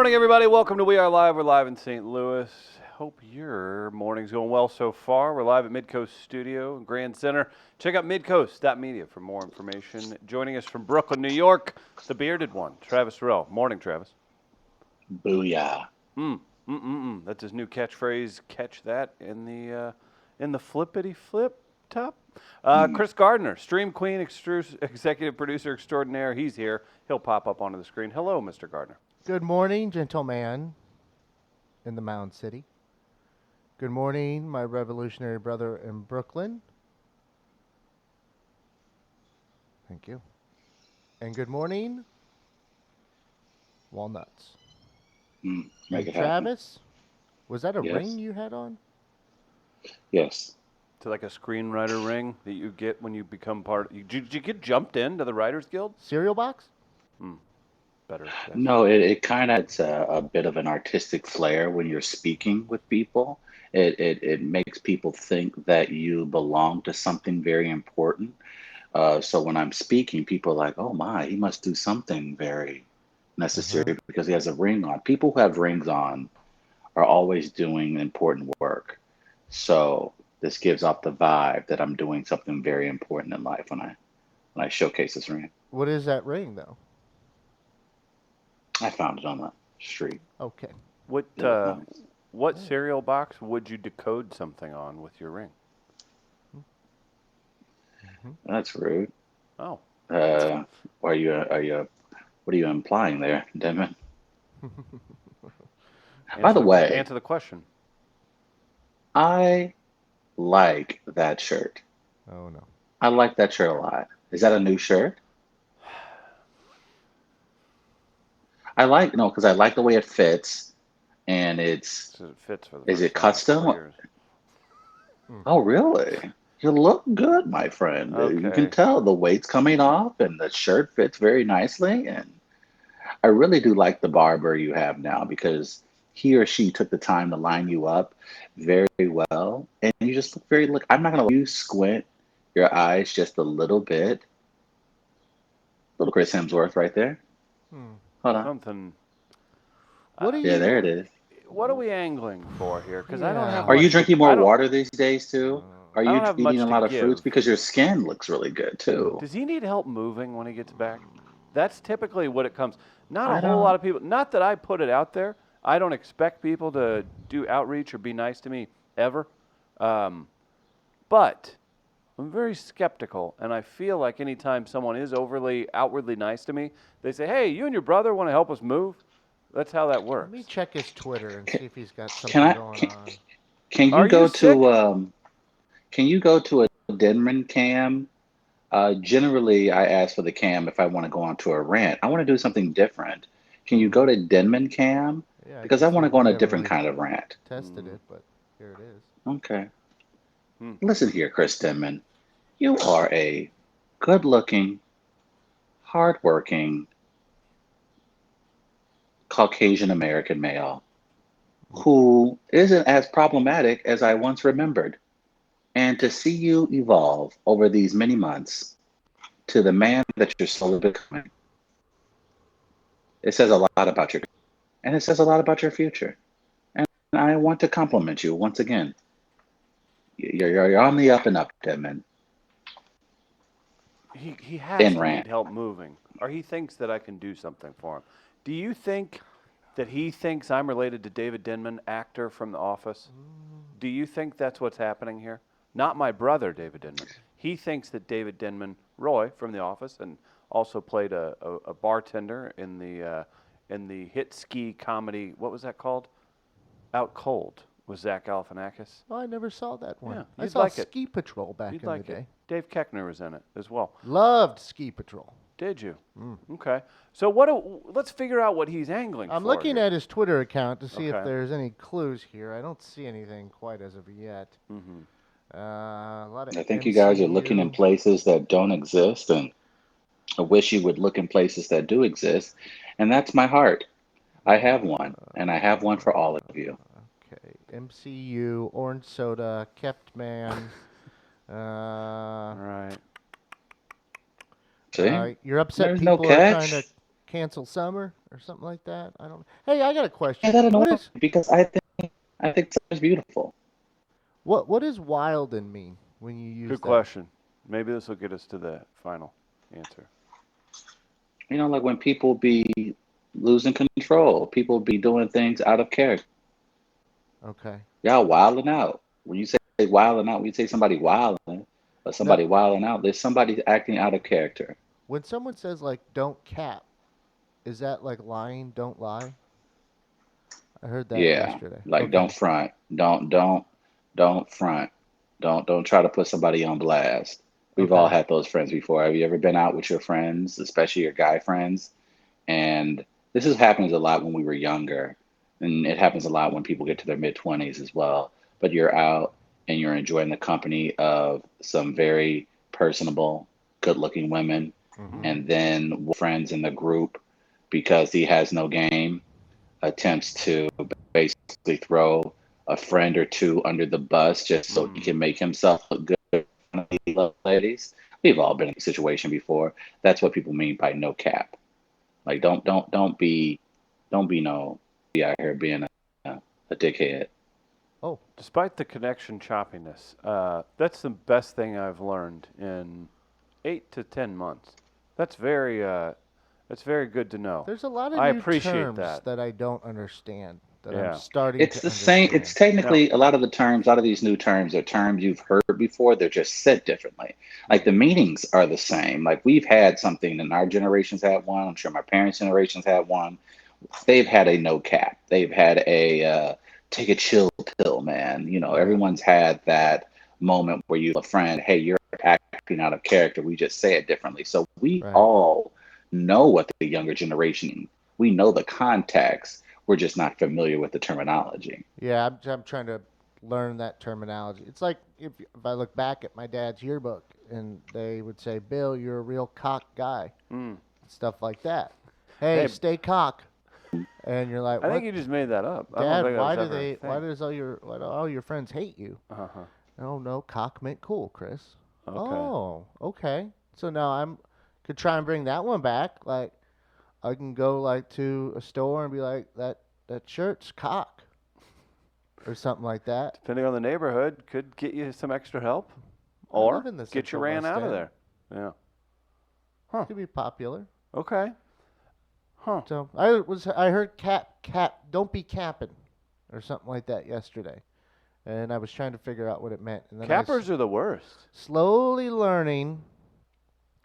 morning, everybody. Welcome to We Are Live. We're live in St. Louis. Hope your morning's going well so far. We're live at Midcoast Studio in Grand Center. Check out midcoast.media for more information. Joining us from Brooklyn, New York, the bearded one, Travis Terrell. Morning, Travis. Booyah. That's his new catchphrase. Catch that in the flippity flip top. Chris Gardner, Stream Queen, executive producer extraordinaire. He's here. He'll pop up onto the screen. Hello, Mr. Gardner. Good morning, gentleman in the Mound City. Good morning, my revolutionary brother in Brooklyn. Thank you. And good morning, Walnuts. Make And it happen. Travis, was that a Yes. ring you had on? Yes. To like a screenwriter ring that you get when you become part. Did you get jumped into the Writers Guild? Cereal box? Better. Yes. No, it kind of it's a bit of an artistic flair when you're speaking with people. It makes people think that you belong to something very important. So when I'm speaking, people are like, "Oh my, he must do something very necessary because he has a ring on." People who have rings on are always doing important work. So this gives off the vibe that I'm doing something very important in life when I showcase this ring. What is that ring, though? I found it on the street. Okay. What It looked nice. what cereal box would you decode something on with your ring? That's rude. Oh, Are you? What are you implying there, Denman? By the way, answer the question. I like that shirt. Oh, no. I like that shirt a lot. Is that a new shirt? No, because I like the way it fits, and it's. So it fits for the Is first it time in 4 custom? years. Oh, really? You look good, my friend. You can Okay. tell the weight's coming off, and the shirt fits very nicely. And I really do like the barber you have now because he or she took the time to line you up very well, and you just look very look. I'm not gonna let you squint your eyes just a little bit. Little Chris Hemsworth right there. Hold on. Something. What do Yeah, you... there it is. What are we angling for here? Because I don't have Yeah. Are you much. drinking more water these days too? Are I you don't have eating much a to lot of fruits? give. Because your skin looks really good too. Does he need help moving when he gets back? That's typically what it comes. Not a I whole don't. lot of people. Not that I put it out there. I don't expect people to do outreach or be nice to me ever. But I'm very skeptical, and I feel like anytime someone is outwardly nice to me, they say, "Hey, you and your brother want to help us move?" That's how that Let works. me check his Twitter and see if he's got Can something I? going on. Can you Are go you sick? to Can you go to a Denman cam? Generally, I ask for the cam if I want to go onto a rant. I want to do something different. Can you go to Denman cam? Yeah, I Because can I see want to it. go on We a haven't different really kind of rant. tested it, but here it is. Okay. Hmm. Listen here, Chris Denman. You are a good-looking, hardworking Caucasian American male who isn't as problematic as I once remembered. And to see you evolve over these many months to the man that you're slowly becoming, it says a lot about and it says a lot about your future. And I want to compliment you once again. You're on the up and up, Denman. He has Thin to rant. need help moving, or he thinks that I can do something for him. Do you think that he thinks I'm related to David Denman, actor from The Office? Do you think that's what's happening here? Not my brother, David Denman. He thinks that David Denman, Roy from The Office, and also played a bartender in the hit ski comedy. What was that called? Out Cold with Zach Galifianakis. Oh, I never saw that one. Yeah, I you'd saw like it. Ski Patrol back You'd in like the day. it. Dave Koechner was in it as well. Loved Ski Patrol. Did you? Okay. So let's figure out what he's angling for. I'm looking here. at his Twitter account to see if Okay. there's any clues here. I don't see anything quite as of yet. A lot of I think you guys are looking in MCU. places that don't exist, and I wish you would look in places that do exist. And that's my heart. I have one, and I have one for all of you. Okay, MCU, Orange Soda, Kept Man. Right. See? You're upset There's no people are trying to catch. cancel summer or something like that. I don't. Hey, I got a Yeah, question. that What annoys is me because I think it's beautiful. what does Wilden mean when you use Good that? question. Maybe this will get us to the final answer. You know, like when people be losing control, people be doing things out of character. Okay. Y'all wilding out. When you say wilding out, when you say somebody wilding or No, somebody wilding out, there's somebody acting out of character. when someone says like "don't cap," is that like lying? Don't lie. I heard that Yeah, yesterday. like don't Okay. front. Don't front. Don't try to put somebody on blast. We've all Okay. had those friends before. Have you ever been out with your friends, especially your guy friends? And happens a lot when we were younger, and it happens a lot when people get to their mid 20s as well. But you're out and you're enjoying the company of some very personable, good-looking women, Mm-hmm. and then one of your friends in the group, because he has no game, attempts to basically throw a friend or two under the bus just so he Mm. can make himself look good in front of the ladies. We've all been in a situation before. That's what people mean by no cap. Like don't be no be out here being a dickhead. Oh, Despite the connection choppiness, that's the best thing I've learned in 8 to 10 months. That's very good to know. there's a lot of I new appreciate terms that. that I don't understand that I'm Yeah. starting It's to the same. It's understand. Now, technically a lot of the terms, a lot of these new terms are terms you've heard before. They're just said differently. Like the meanings are the same. Like we've had something, and our generations had one. I'm sure my parents' generations had one. They've had a no cap. They've had a take a chill pill, man. You know, Right. everyone's had that moment where you a friend, hey, you're acting out of character. We just say it differently. So we Right. all know what the younger generation. We know the context. We're just not familiar with the terminology. Yeah, I'm trying to learn that terminology. It's like if I look back at my dad's yearbook and they would say, "Bill, you're a real cock guy," mm, stuff like that. Hey, hey, stay cock, and you're like, I think "What, you just made that up. I don't Dad? think that Why was do ever a they? Why thing. does why do all your friends hate you?" Uh-huh. Oh no, cock meant cool, Chris. Okay. Oh, okay. So now I'm could try and bring that one back. Like I can go like to a store and be like, that shirt's cock or something like that. Depending on the neighborhood, could get you some extra help I live or in the get you Central ran West out of End. there. Yeah. Huh. Could be popular. Okay. Huh. So I heard cap don't be capping or something like that yesterday, and I was trying to figure out what it meant, and then Cappers are the worst. slowly learning,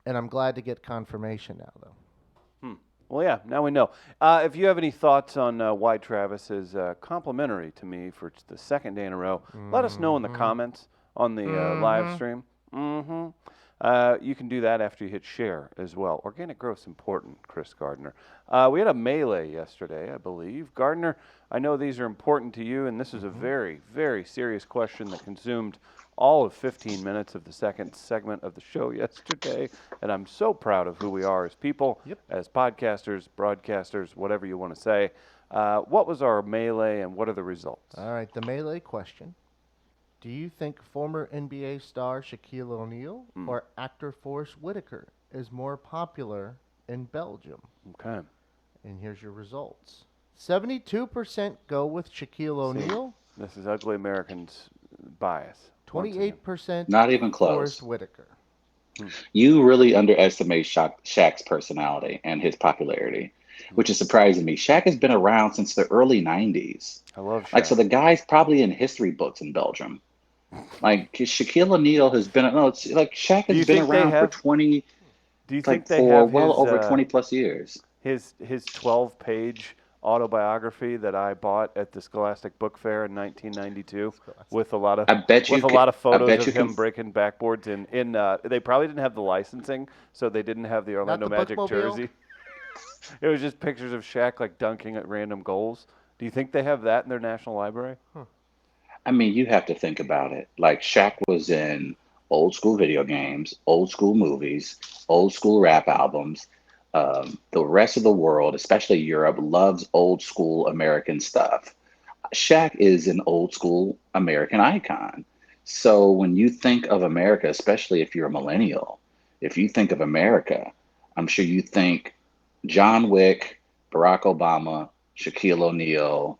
and I'm glad to get confirmation now though. Hmm. Well, yeah, now we know. If you have any thoughts on why Travis is complimentary to me for the second day in a row, let us know in the Mm-hmm. comments on the live Mm-hmm. stream. Mm-hmm. You can do that after you hit share as well. Organic growth's important, Chris Gardner. We had a melee yesterday, I believe. Gardner, I know these are important to you, and this is a Mm-hmm. very, very serious question that consumed all of 15 minutes of the second segment of the show yesterday. And I'm so proud of who we are as people, Yep. as podcasters, broadcasters, whatever you want to say. What was our melee and what are the results? All right, the melee question. Do you think former NBA star Shaquille O'Neal Mm, or actor Forrest Whitaker is more popular in Belgium? okay. And here's your results. 72% go with Shaquille See, O'Neal, this is ugly Americans' bias. Once again. 28% Not even Forrest close. Whitaker. Hmm, You really underestimate Shaq's personality and his popularity, hmm. which is surprising me. Shaq has been around since the early 90s. I love Like, so Shaq. the guy's probably in history books in Belgium. Like, Shaquille O'Neal has been, no, it's like Shaq Do has you been think they around for have? 20, Do you think like, they for have well over 20 plus years. his 12-page autobiography that I bought at the Scholastic Book Fair in 1992 with a lot of I bet you could, I photos bet of you can, him breaking backboards in they probably didn't have the licensing, so they didn't have the Not Orlando the Magic bookmobile? jersey. It was just pictures of Shaq like dunking at random goals. Do you think they have that in their national library? I mean, you have to think about it. Like, Shaq was in old school video games, old school movies, old school rap albums. The rest of the world, especially Europe, loves old school American stuff. Shaq is an old school American icon. So when you think of America, especially if you're a millennial, if you think of America, I'm sure you think John Wick, Barack Obama, Shaquille O'Neal,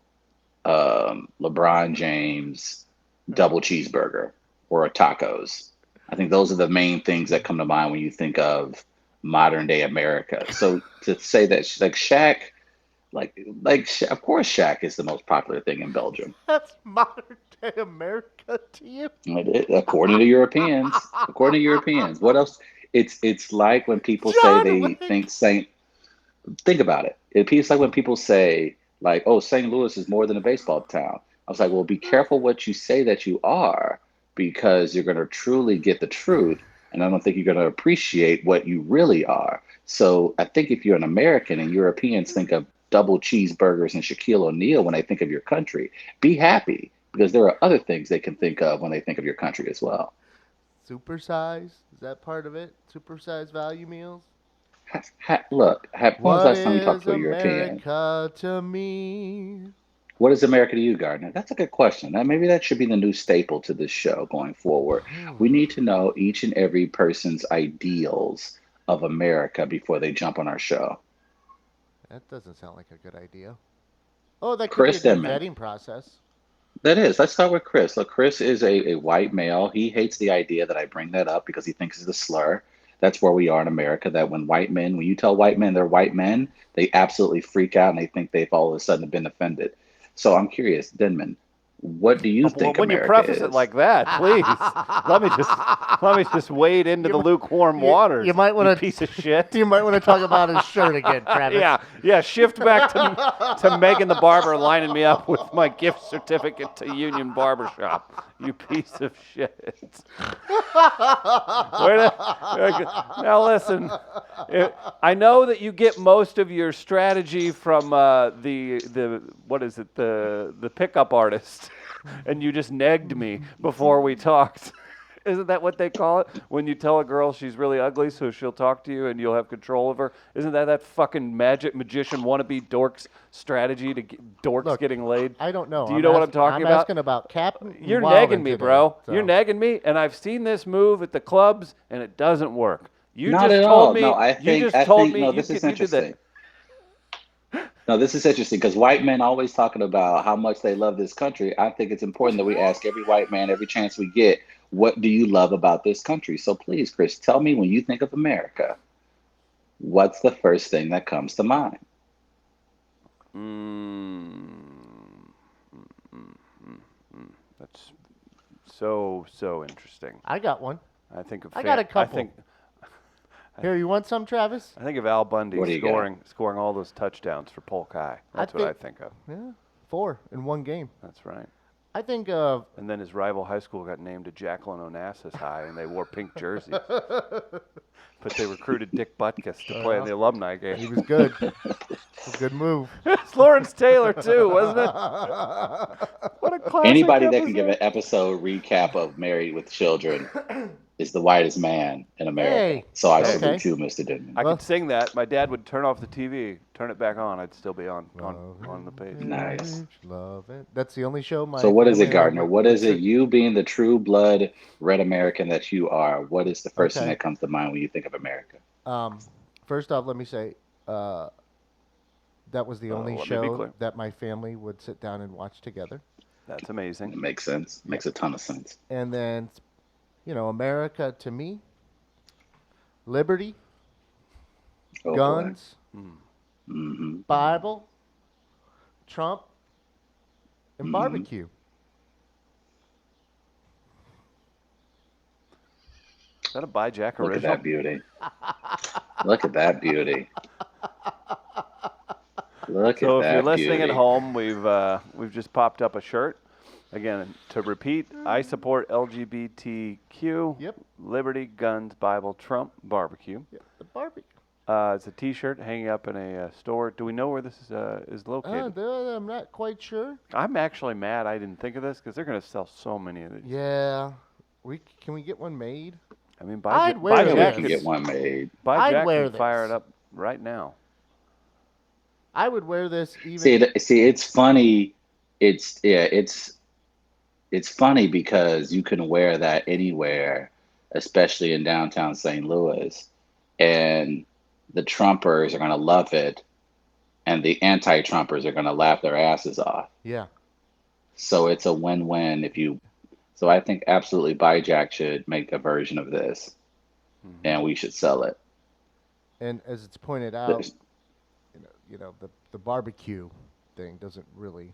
LeBron James, double cheeseburger, or tacos. I think those are the main things that come to mind when you think of modern day America. So to say that like Shaq, of course Shaq is the most popular thing in Belgium. That's modern day America to you. According to Europeans. According to Europeans. What else? It's like when people say John they Wick. think Saint. Think about it. It's like when people say like, "Oh, St. Louis is more than a baseball town." I was like, "Well, be careful what you say that you are, because you're going to truly get the truth, and I don't think you're going to appreciate what you really are." So I think if you're an American and Europeans think of double cheeseburgers and Shaquille O'Neal when they think of your country, be happy because there are other things they can think of when they think of your country as well. Supersize? Is that part of it? Supersize value meals? Look, when was the What last time you talked is to a European? America to me? What is America to you, Gardner? That's a good question. Maybe that should be the new staple to this show going forward. We need to know each and every person's ideals of America before they jump on our show. That doesn't sound like a good idea. Oh, that could be a Chris good Denman. vetting process. That is. Let's start with Chris. Look, Chris is a white male. He hates the idea that I bring that up because he thinks it's a slur. That's where we are in America. That when you tell white men they're white men, they absolutely freak out and they think they've all of a sudden been offended. So I'm curious, Denman, what do you Well, think when you America preface it is? like that, please let me just wade into the lukewarm waters. You might want you to piece of shit. You might want to talk about his shirt again, Travis. Yeah. Shift back to Megan the barber lining me up with my gift certificate to Union Barbershop. You piece of shit. Now listen, I know that you get most of your strategy from the what is it, the pickup artist, and you just negged me before we talked. Isn't that what they call it? When you tell a girl she's really ugly so she'll talk to you and you'll have control of her? Isn't that fucking magician wannabe dork's strategy to get dorks getting laid? I don't know. Do you know what I'm talking about? I'm asking about Captain. You're Wild negging me, today, bro. so. You're negging me, and I've seen this move at the clubs, and it doesn't work. You Not just at told all. me. No, I You think just told me no, you this is did that. interesting. No, this is interesting because white men always talking about how much they love this country. I think it's important that we ask every white man every chance we get, what do you love about this country? So please, Chris, tell me when you think of America, what's the first thing that comes to mind? That's so interesting. I got one. I think of. I got a couple. I think. Here, you want some, Travis? I think of Al Bundy What do you got? scoring all those touchdowns for Polk High. That's what I think of. Yeah, 4 in one game. That's right. I think of. And then his rival high school got named to Jacqueline Onassis High, and they wore pink jerseys. But they recruited Dick Butkus to play in the alumni game. He was good. It's a good move. It's Lawrence Taylor too, wasn't it? What a classic Anybody that can give episode. an episode recap of Married with Children is the whitest man in America. Hey. So I Okay. salute you, Mr. Denman. I could sing that. My dad would turn off the TV, turn it back on. I'd still be on the page. Nice. Love it. That's the only show my. So what is it, family Gardner? ever- What is it? You being the true blood red American that you are, what is the first thing Okay. that comes to mind when you think of America? First off, let me say, that was the only let me be show clear. that my family would sit down and watch together. That's It amazing. makes sense. Makes a ton of sense. And then, America to me, liberty, Oh, guns, Mm-hmm. Bible, Trump, and Mhm. barbecue. Is that a By Jack Look at original? that beauty. Look at that beauty. Look So at if that you're listening beauty. at home, we've just popped up a shirt. Again, to repeat, I support LGBTQ, Yep. Liberty, Guns, Bible, Trump, Barbecue. Yeah, the barbecue. It's a T-shirt hanging up in a store. Do we know where this is located? I'm not quite sure. I'm actually mad I didn't think of this because they're going to sell so many of these. Yeah. Can we get one made? I mean, I'd wear I know Jack we can get one made. I'd Jack wear can fire this. it up right now. I would wear this even. See, it's funny. It's funny because you can wear that anywhere, especially in downtown St. Louis, and the Trumpers are gonna love it, and the anti-Trumpers are going to laugh their asses off. Yeah. So it's a win-win if you. So I think absolutely Byjack should make a version of this, and we should sell it. And as it's pointed out, There's- the barbecue thing doesn't really.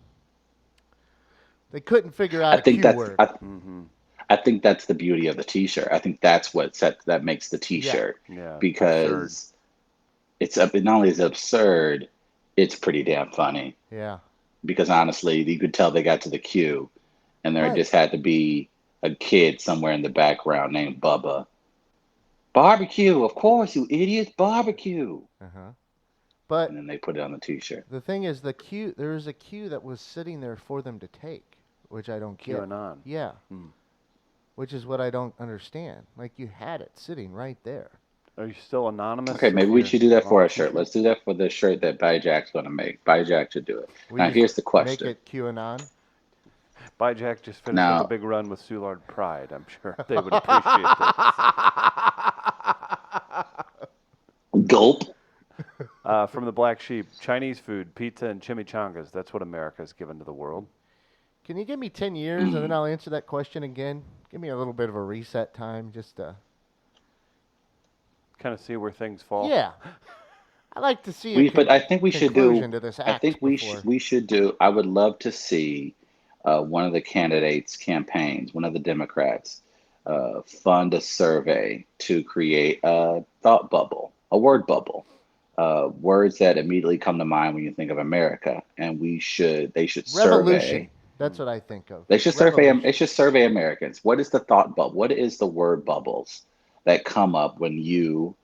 They couldn't figure I out a think Q that's word. I think that's the beauty of the T-shirt. I think that's that makes the T-shirt Yeah. because it's not only is it absurd, it's pretty damn funny. Yeah. Because honestly, you could tell they got to the Q, and there Right. just had to be a kid somewhere in the background named Bubba. Barbecue, of course, you idiots, barbecue. But And then they put it on the T-shirt. the thing is, there was a Q that was sitting there for them to take, which I don't get. QAnon. Yeah. Which is what I don't understand. Like, you had it sitting right there. Are you still anonymous? Okay, maybe we should do that for our shirt. Let's do that for the shirt that Byjack's going to make. Byjack should do it. Now, here's the question. Make it QAnon. Byjack just finished Now- with a big run with Soulard Pride. I'm sure they would appreciate this. Gulp. From the Black Sheep, Chinese food, pizza, and chimichangas. That's what America's given to the world. Can you give me 10 years and then I'll answer that question again? Give me a little bit of a reset time just to... Kind of see where things fall. Yeah. I like to see But I think we should do. conclusion to this I act think we before. should do. I would love to see one of the candidates' campaigns, one of the Democrats, fund a survey to create a thought bubble, a word bubble, words that immediately come to mind when you think of America, and they should Revolution. survey. That's what I think of. They should survey. Revolution. They should survey Americans. What is the thought bubble? What is the word bubbles that come up when you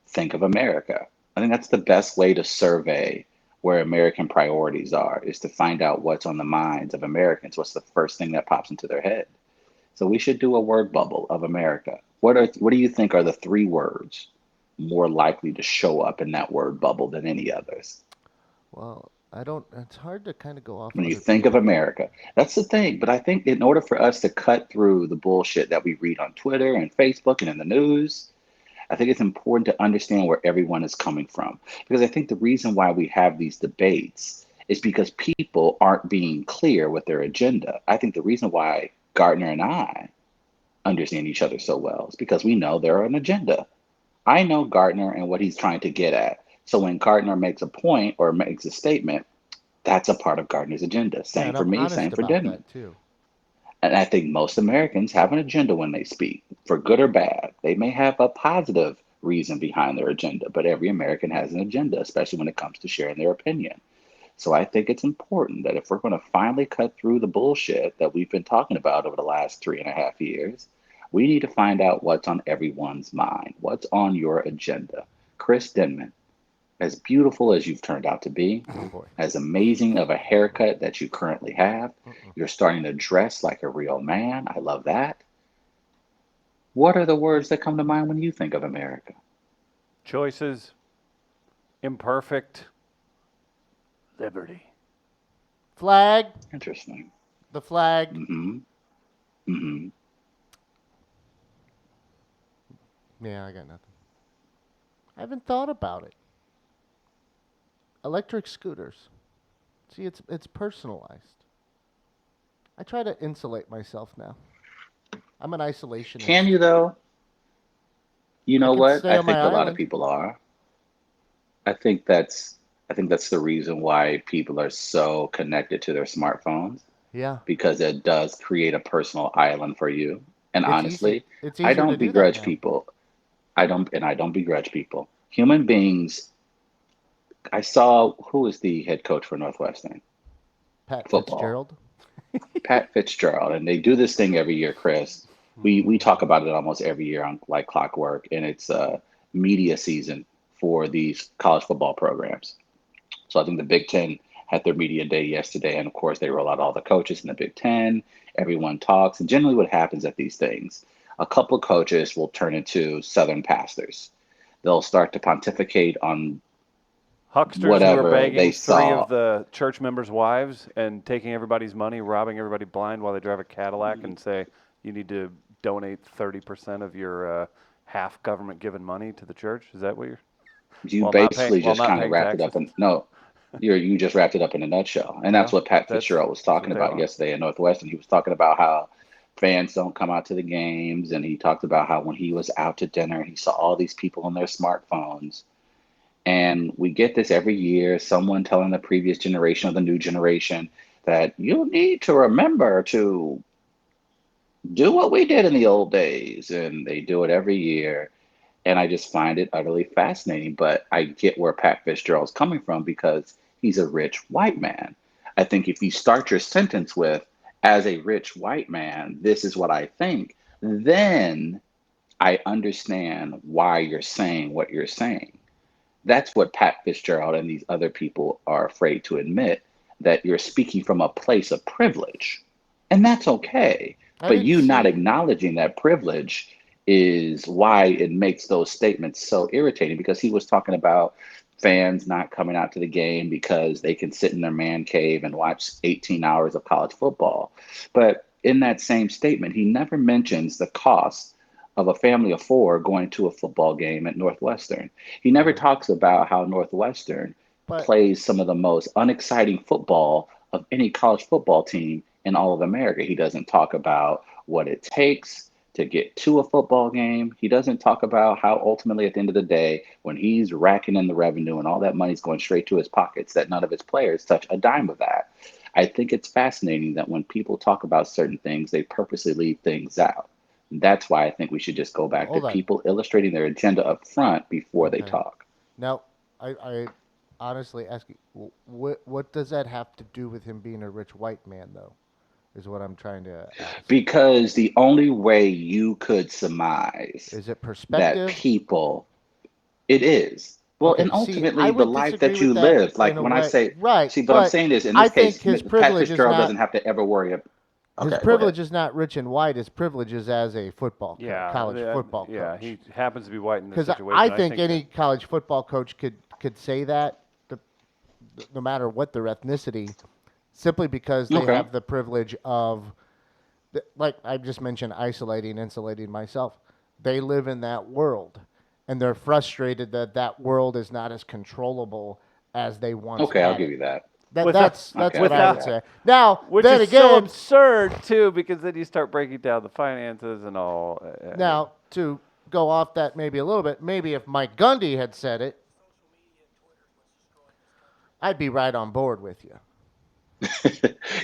think of America? I think that's the best way to survey where American priorities are, is to find out what's on the minds of Americans. What's the first thing that pops into their head? So we should do a word bubble of America. What do you think are the 3 words more likely to show up in that word bubble than any others? Well, it's hard to kind of go off When you other think of people. America, that's the thing. But I think in order for us to cut through the bullshit that we read on Twitter and Facebook and in the news, I think it's important to understand where everyone is coming from. Because I think the reason why we have these debates is because people aren't being clear with their agenda. I think the reason why Gardner and I understand each other so well is because we know they're an agenda. I know Gardner and what he's trying to get at. So when Gardner makes a point or makes a statement, that's a part of Gardner's agenda. Same and for I'm me, honest same for about Denman. that too. And I think most Americans have an agenda when they speak, for good or bad. They may have a positive reason behind their agenda, but every American has an agenda, especially when it comes to sharing their opinion. So I think it's important that if we're going to finally cut through the bullshit that we've been talking about over the last 3.5 years, we need to find out what's on everyone's mind. What's on your agenda? Chris Denman, as beautiful as you've turned out to be, Boy. as amazing of a haircut that you currently have, you're starting to dress like a real man. I love that. What are the words that come to mind when you think of America? Choices, imperfect, liberty. Flag. Interesting. The flag. Yeah, I got nothing. I haven't thought about it. Electric scooters. See, it's personalized. I try to insulate myself now. I'm an isolationist. Can you though? You know can what? stay I on think my a lot of island. people are. I think that's the reason why people are so connected to their smartphones, Yeah. because it does create a personal island for you. And It's honestly, easy. It's I easier don't to do that begrudge now. people. I don't begrudge people. Human beings. I saw, who is the head coach for Northwestern? Pat Football. Fitzgerald. Pat Fitzgerald, and they do this thing every year, Chris. We talk about it almost every year on like clockwork, and it's media season for these college football programs. So I think the Big Ten had their media day yesterday, and of course they roll out all the coaches in the Big Ten. Everyone talks, and generally what happens at these things, a couple of coaches will turn into Southern pastors. They'll start to pontificate on Hucksters who whatever are begging they 3 saw. of the church members' wives and taking everybody's money, robbing everybody blind while they drive a Cadillac and say, you need to donate 30% of your half government given money to the church. Is that what you're... You While not basically paying- while just not kind of paying wrapped it up taxes? in no. You just wrapped it up in a nutshell, and that's Well, what Pat that's Fitzgerald was that's talking what they about want. yesterday at Northwestern. He was talking about how fans don't come out to the games, and he talked about how when he was out to dinner, he saw all these people on their smartphones. And we get this every year, someone telling the previous generation or the new generation that you need to remember to do what we did in the old days, and they do it every year. And I just find it utterly fascinating. But I get where Pat Fitzgerald's coming from because he's a rich white man. I think if you start your sentence with, as a rich white man, this is what I think, then I understand why you're saying what you're saying. That's what Pat Fitzgerald and these other people are afraid to admit, that you're speaking from a place of privilege. And that's okay. I But didn't you not see. acknowledging that privilege is why it makes those statements so irritating, because he was talking about fans not coming out to the game because they can sit in their man cave and watch 18 hours of college football. But in that same statement, he never mentions the cost of a family of four going to a football game at Northwestern. He never Right. talks about how Northwestern But plays some of the most unexciting football of any college football team in all of America. He doesn't talk about what it takes to get to a football game. He doesn't talk about how ultimately at the end of the day, when he's racking in the revenue and all that money's going straight to his pockets, that none of his players touch a dime of that. I think it's fascinating that when people talk about certain things, they purposely leave things out. That's why I think we should just go back to hold on. people illustrating their agenda up front before they Okay. talk. Now, I honestly ask you, what does that have to do with him being a rich white man, though? Is what I'm trying to ask. Because the only way you could surmise Is it that perspective? people, it is. Well, Okay, and see, I ultimately the would life disagree that you with that live, in like a when I way. say, Right, see, but I'm but saying is in I this think case, his Pat privilege is Fitzgerald not doesn't have to ever worry. his Okay, go ahead. privilege is not rich and white. His privilege is as a college football Yeah. coach. He happens to be white in this Because situation. I I think think that. any college football coach could say that, the, no matter what their ethnicity, simply because they Okay. have the privilege of, like I just mentioned, insulating myself. They live in that world, and they're frustrated that that world is not as controllable as they once Okay, I'll had give it. you that. Without That's Okay, I'll what give I you would without that. say. Now, which then is so again, absurd too, because then you start breaking down the finances and all. I mean, now to go off that maybe a little bit, maybe if Mike Gundy had said it, I'd be right on board with you.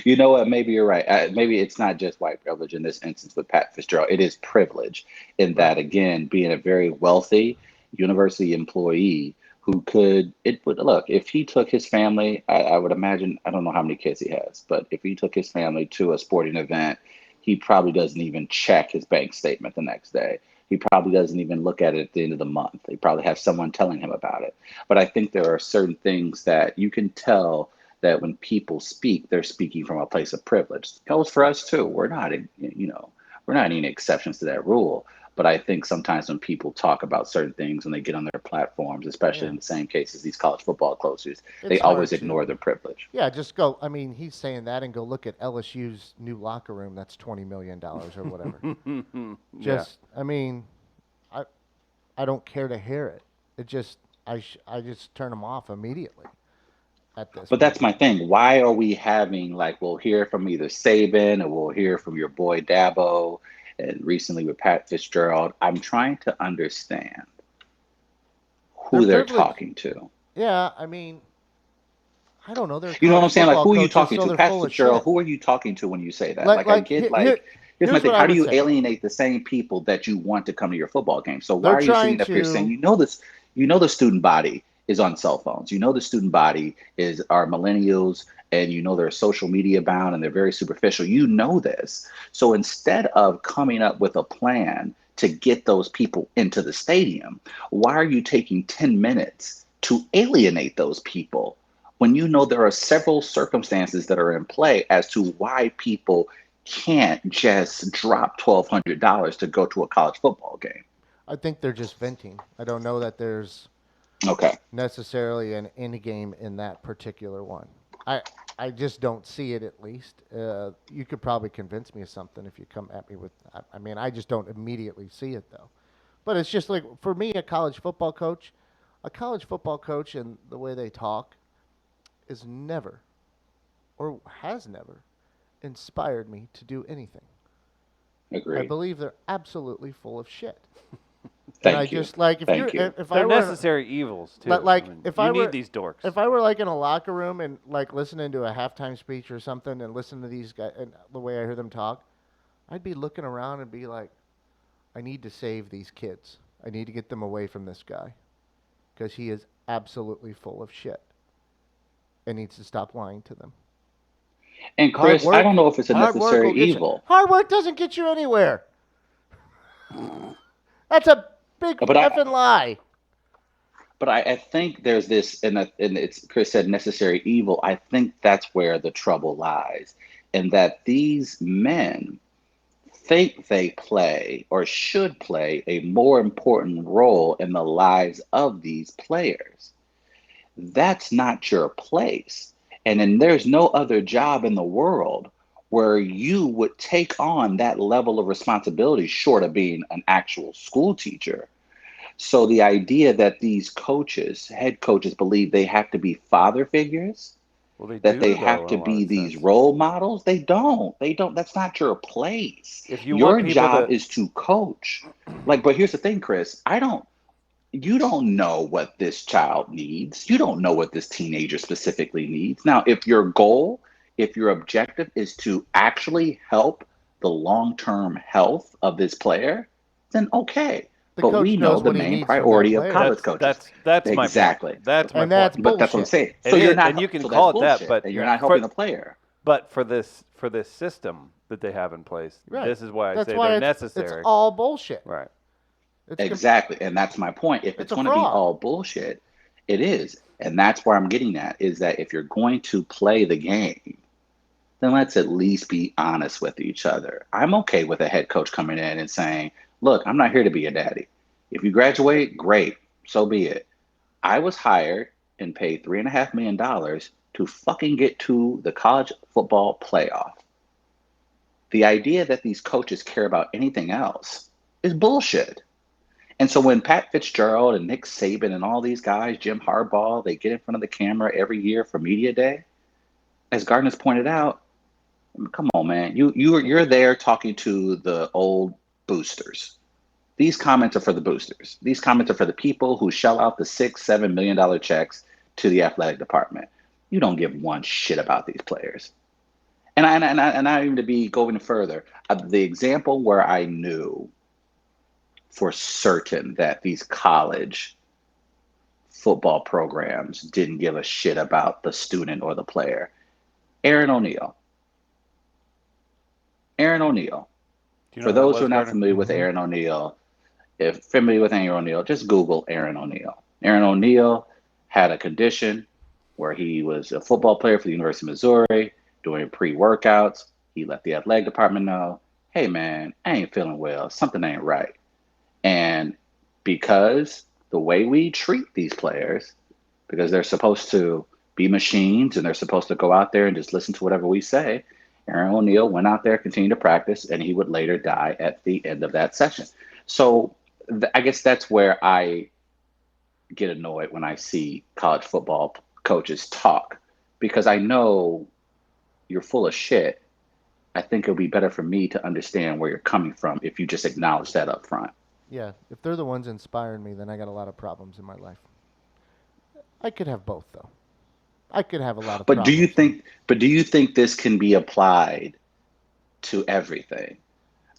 You know what? Maybe you're right. Maybe it's not just white privilege in this instance with Pat Fitzgerald. It is privilege in Right. that, again, being a very wealthy university employee who could, it would look, if he took his family, I would imagine, I don't know how many kids he has, but if he took his family to a sporting event, he probably doesn't even check his bank statement the next day. He probably doesn't even look at it at the end of the month. He probably has someone telling him about it. But I think there are certain things that you can tell that when people speak, they're speaking from a place of privilege. It goes for us too. We're not any exceptions to that rule. But I think sometimes when people talk about certain things when they get on their platforms, especially Yeah. in the same case as these college football coaches, they It's always hard ignore to. their privilege. Yeah, just go. I mean, he's saying that, and go look at LSU's new locker room. That's $20 million or whatever. yeah. Just, I mean, I I don't care to hear it. It just I just turn them off immediately at this But that's point. my thing. Why are we having, like, we'll hear from either Saban or we'll hear from your boy Dabo, and recently with Pat Fitzgerald? I'm trying to understand They're who they're privileged. talking to. Yeah, I mean, I don't know. They're You know what I'm college saying? Like, football who are you coaches, talking so to? they're Pat full of Fitzgerald, shit. who are you talking to when you say that? Like Like, I like get, here here's my here's thing. what I How do would you say. alienate the same people that you want to come to your football game? So why They're are you trying sitting up here saying, to. you know, the student body is on cell phones. You know, the student body is are millennials, and you know they're social media bound and they're very superficial. You know this. So instead of coming up with a plan to get those people into the stadium, why are you taking 10 minutes to alienate those people when you know there are several circumstances that are in play as to why people can't just drop $1,200 to go to a college football game? I think they're just venting. I don't know that there's Okay. necessarily an end game in that particular one. I I just don't see it at least. You could probably convince me of something if you come at me with. I mean, I just don't immediately see it though. But it's just like for me, a college football coach and the way they talk, is never, or has never, inspired me to do anything. I Agreed. believe they're absolutely full of shit. And I Thank you. just like if Thank you you. if I They're were necessary evils too. like, I mean, if you I need were- these dorks. if I were like in a locker room and like listening to a halftime speech or something and listen to these guys and the way I hear them talk, I'd be looking around and be like, I need to save these kids. I need to get them away from this guy because he is absolutely full of shit and needs to stop lying to them. And Hard Chris, I work- don't know if it's a hard work necessary will get you- evil, Hard work doesn't get you anywhere. That's a big But I- effing lie. but I think there's this, and it's Chris said necessary evil. I think that's where the trouble lies, and that these men think they play or should play a more important role in the lives of these players. That's not your place. And then there's no other job in the world where you would take on that level of responsibility short of being an actual school teacher. So the idea that these coaches, head coaches, believe they have to be father figures, well, they that do, they though, have in to a lot be of these sense. role models, they don't. They don't. That's not your place. If you Your want people job to, is to coach. Like, but here's the thing, Chris. You don't know what this child needs. You don't know what this teenager specifically needs. Now, if your goal, if your objective is to actually help the long-term health of this player, then okay. The But coach we know knows the what he main needs from that priority of player. college coaches. that's my Exactly. point. That's my And that's point. But that's what I'm bullshit. saying. It So you're is, not, and you can so call that's it that, bullshit, but and you're not helping the player. But for this system that they have in place, Right. this is why I That's say why they're it's necessary. all bullshit. Right. It's Exactly. And that's my point. If It's it's a going to be fraud. all bullshit, it is. And that's where I'm getting at, is that if you're going to play the game, then let's at least be honest with each other. I'm okay with a head coach coming in and saying, look, I'm not here to be a daddy. If you graduate, great. So be it. I was hired and paid $3.5 million to fucking get to the college football playoff. The idea that these coaches care about anything else is bullshit. And so when Pat Fitzgerald and Nick Saban and all these guys, Jim Harbaugh, they get in front of the camera every year for media day, as Gardner's pointed out, come on, man, you're there talking to the old boosters. These comments are for the boosters. These comments are for the people who shell out the $6-7 million checks to the athletic department. You don't give one shit about these players. And I even to be going further, the example where I knew for certain that these college football programs didn't give a shit about the student or the player. Aaron O'Neal. Do you know For who that those was, who are not Gardner? familiar with Aaron O'Neal, if familiar with Aaron O'Neal, just Google Aaron O'Neal. Aaron O'Neal had a condition where he was a football player for the University of Missouri, doing pre-workouts. He let the athletic department know, hey man, I ain't feeling well. Something ain't right. And because the way we treat these players, because they're supposed to be machines and they're supposed to go out there and just listen to whatever we say, Aaron O'Neal went out there, continued to practice, and he would later die at the end of that session. So I guess that's where I get annoyed when I see college football coaches talk, because I know you're full of shit. I think it'll be better for me to understand where you're coming from if you just acknowledge that up front. Yeah, if they're the ones inspiring me, then I got a lot of problems in my life. I could have both, though. I could have a lot of But problems. do you think this can be applied to everything?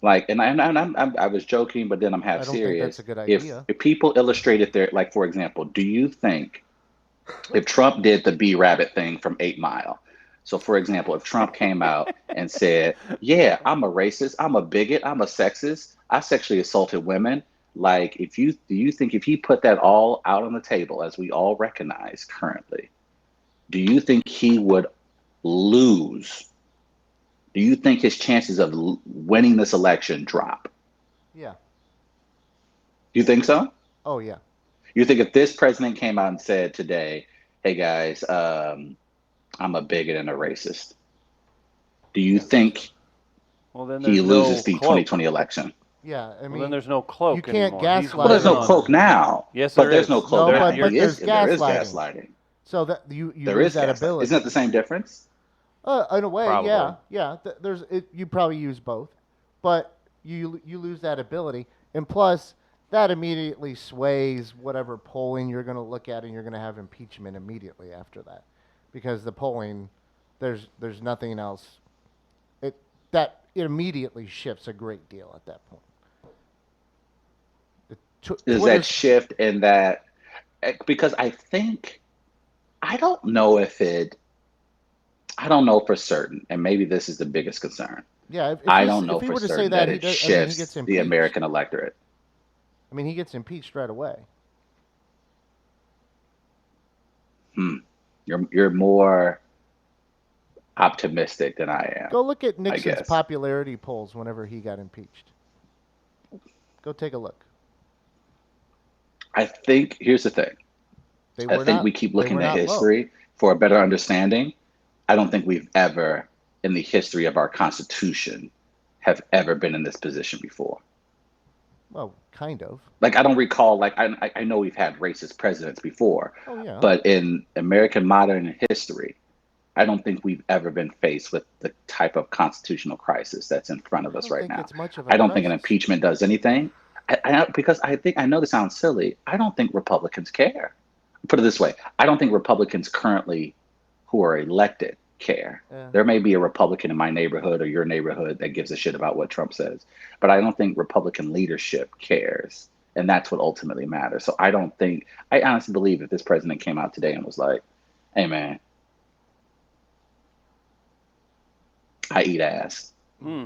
Like, and I was joking, but then I'm half I don't think serious. that's a good If idea. people illustrated their, like, for example, do you think if Trump did the B Rabbit thing from 8 Mile? So, for example, if Trump came out and said, yeah, I'm a racist, I'm a bigot, I'm a sexist, I sexually assaulted women. Like, do you think if he put that all out on the table, as we all recognize currently, do you think he would lose? Do you think his chances of winning this election drop? Yeah. Do you think so? Oh, yeah. You think if this president came out and said today, hey guys, I'm a bigot and a racist, do you think Well, then he there's loses no the cloak. 2020 election? Yeah, I Well, mean, then there's no cloak you can't anymore. gaslight Well, there's no him. cloak now. Yes, but there there's is. no cloak No, now. but There is there's gaslighting. So that you There lose is that gaslighting. ability. Isn't that the same difference? In a way, Probably. yeah. You probably use both, but you lose that ability, and plus that immediately sways whatever polling you're going to look at, and you're going to have impeachment immediately after that, because the polling, there's nothing else. It immediately shifts a great deal at that point. Is that Twitter's shift in that because I don't know if it I don't know for certain, and maybe this is the biggest concern. yeah. I don't If know he for were to say certain that, that he it does. I mean, he gets shifts the impeached. American electorate. I mean, he gets impeached right away. Hmm. You're more optimistic than I am, Go look at I Nixon's guess. popularity polls whenever he got impeached. Go take a look. I think here's the thing. They I were think not. we keep They looking were at not low. history for a better understanding. I don't think we've ever, in the history of our Constitution, have ever been in this position before. Well, kind of. Like I don't recall. Like I know we've had racist presidents before, Oh yeah. but in American modern history, I don't think we've ever been faced with the type of constitutional crisis that's in front of I us don't right think now. it's much of a I don't think an crisis. impeachment does anything. Because I know this sounds silly. I don't think Republicans care. Put it this way: I don't think Republicans currently who are elected care. Yeah. There may be a Republican in my neighborhood or your neighborhood that gives a shit about what Trump says, but I don't think Republican leadership cares. And that's what ultimately matters. So I honestly believe if this president came out today and was like, hey man, I eat ass, Hmm.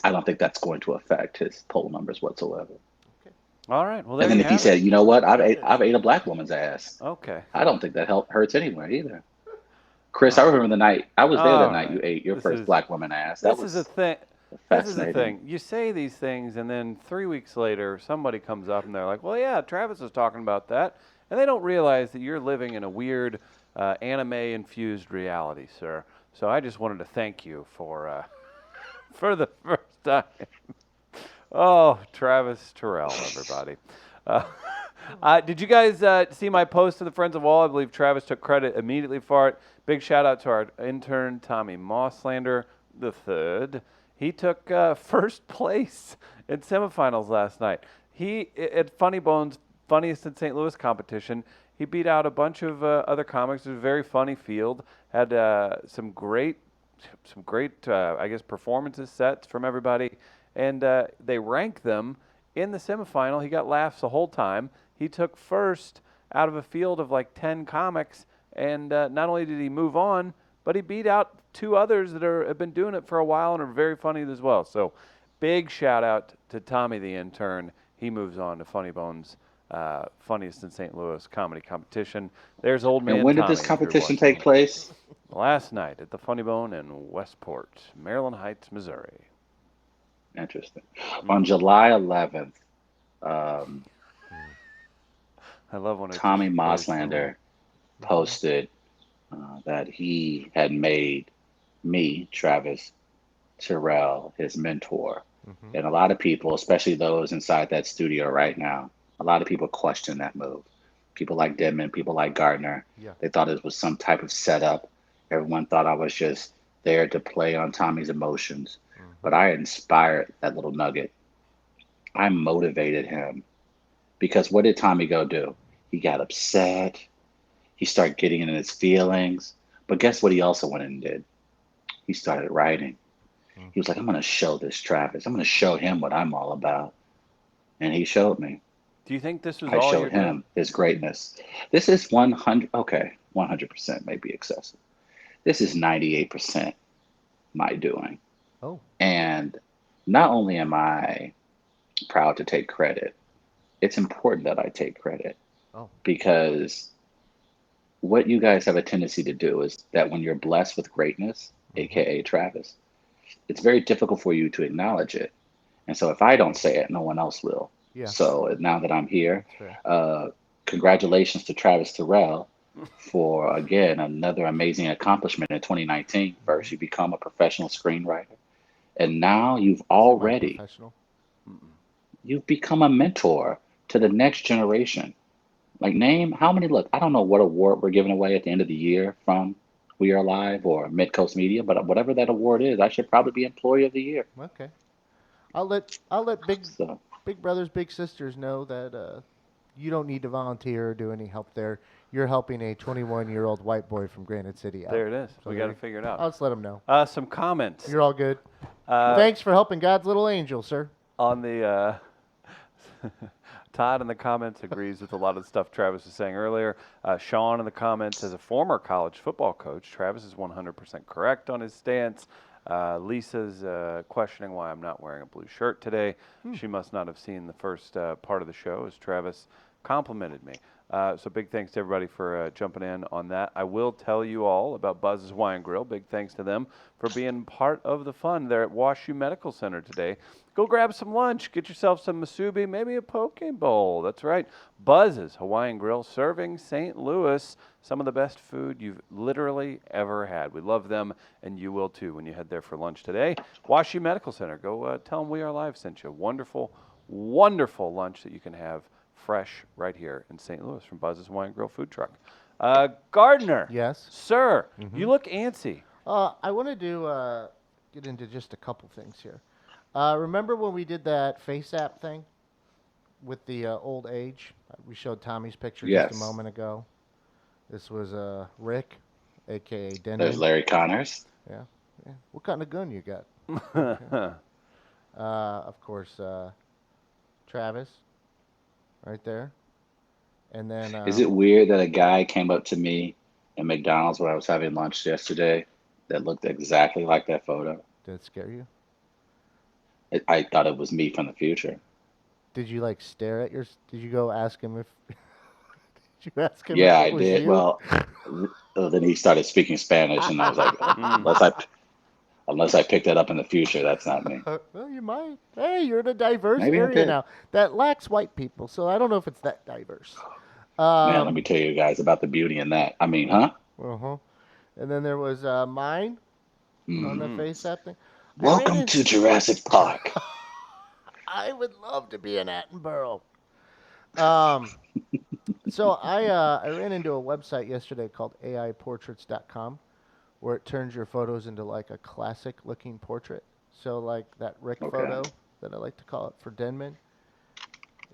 I don't think that's going to affect his poll numbers whatsoever. Okay. All right. Well, And there then you if he have it. said, you know what, I've ate a black woman's ass, Okay. I don't think that hurts anywhere either. Chris, I All remember the night I was there that all night you right. ate your This first is black woman ass. That this is a was thing. This is the fascinating. thing. You say these things, and then 3 weeks later, somebody comes up and they're like, "Well, yeah, Travis was talking about that," and they don't realize that you're living in a weird, anime-infused reality, sir. So I just wanted to thank you for for the first time. Oh, Travis Terrell, everybody. Uh, did you guys see my post to the Friends of WAL? I believe Travis took credit immediately for it. Big shout out to our intern, Tommy Mosslander the third. He took first place in semifinals last night. He, at Funny Bones, Funniest in St. Louis competition, he beat out a bunch of other comics. It was a very funny field. Had some great, I guess, performances sets from everybody, and they ranked them in the semifinal. He got laughs the whole time. He took first out of a field of like 10 comics, and not only did he move on, but he beat out two others that have been doing it for a while and are very funny as well. So big shout out to Tommy the intern. He moves on to Funny Bones, Funniest in St. Louis comedy competition. There's old And man when did Tommy. this if you're competition watching. take place? Last night at the Funny Bone in Westport, Maryland Heights, Missouri. Interesting. On July 11th, um, I love when it Tommy just plays through. Moslander posted that he had made me, Travis Terrell, his mentor. Mm-hmm. And a lot of people, especially those inside that studio right now, a lot of people question that move. People like Denman, people like Gardner, Yeah. they thought it was some type of setup. Everyone thought I was just there to play on Tommy's emotions. Mm-hmm. But I inspired that little nugget. I motivated him because what did Tommy go do? He got upset. He started getting in his feelings. But guess what he also went and did? He started writing. He was like, I'm going to show this Travis. I'm going to show him what I'm all about. And he showed me. Do you think this was I all you're showed doing? him his greatness. This is 100, okay, 100% may be excessive. This is 98% my doing. Oh. And not only am I proud to take credit, it's important that I take credit Oh. because what you guys have a tendency to do is that when you're blessed with greatness, aka Travis, it's very difficult for you to acknowledge it. And so if I don't say it, no one else will. Yeah. So now that I'm here, That's fair. congratulations to Travis Terrell for, again, another amazing accomplishment in 2019. First, you become a professional screenwriter. And now Semi-professional. you've become a mentor to the next generation. Like, name how many. Look, I don't know what award we're giving away at the end of the year from We Are Live or Midcoast Media, but whatever that award is, I should probably be Employee of the Year. Okay. I'll let So, big brothers, big sisters know that you don't need to volunteer or do any help there. You're helping a 21-year-old white boy from Granite City out. There it is. So We got to figure it I'll out. just let them know. Some comments. You're all good. Uh, Thanks for helping God's little angel, sir. on the Todd in the comments agrees with a lot of the stuff Travis was saying earlier. Sean in the comments, as a former college football coach, Travis is 100% correct on his stance. Lisa's questioning why I'm not wearing a blue shirt today. She must not have seen the first part of the show as Travis complimented me. So big thanks to everybody for jumping in on that. I will tell you all about Buzz's Wine Grill. Big thanks to them for being part of the fun. They're at WashU Medical Center today. Go grab some lunch. Get yourself some masubi, maybe a poke bowl. That's right. Buzz's Hawaiian Grill, serving St. Louis some of the best food you've literally ever had. We love them, and you will too when you head there for lunch today. WashU Medical Center. Go tell them We Are Live sent you. Wonderful, wonderful lunch that you can have fresh right here in St. Louis from Buzz's Wine Grill food truck. Gardner. Yes. Sir, you look antsy. I wanted to get into just a couple things here. Remember when we did that face app thing with the old age? We showed Tommy's picture just Yes. a moment ago. This was Rick, a.k.a. Denman. there's Larry Connors. Yeah. What kind of gun you got? Okay. Of course, Travis, right there. And then Is it weird that a guy came up to me at McDonald's where I was having lunch yesterday that looked exactly like that photo? did it scare you? I thought it was me from the future. Did you like stare at your? Did you go ask him if? Did you ask him? Yeah, if it I was did. you? Well, then he started speaking Spanish, and I was like, unless I picked that up in the future, that's not me. Well, you might. Hey, you're in a diverse Maybe I area did. now that lacks white people, so I don't know if it's that diverse. Man, let me tell you guys about the beauty in that. I mean, huh? Uh-huh. And then there was mine on the face app thing. I ran Welcome in- to Jurassic Park. I would love to be in Attenborough. So I ran into a website yesterday called AIportraits.com, where it turns your photos into like a classic-looking portrait. So like that Rick Okay. photo that I like to call it for Denman,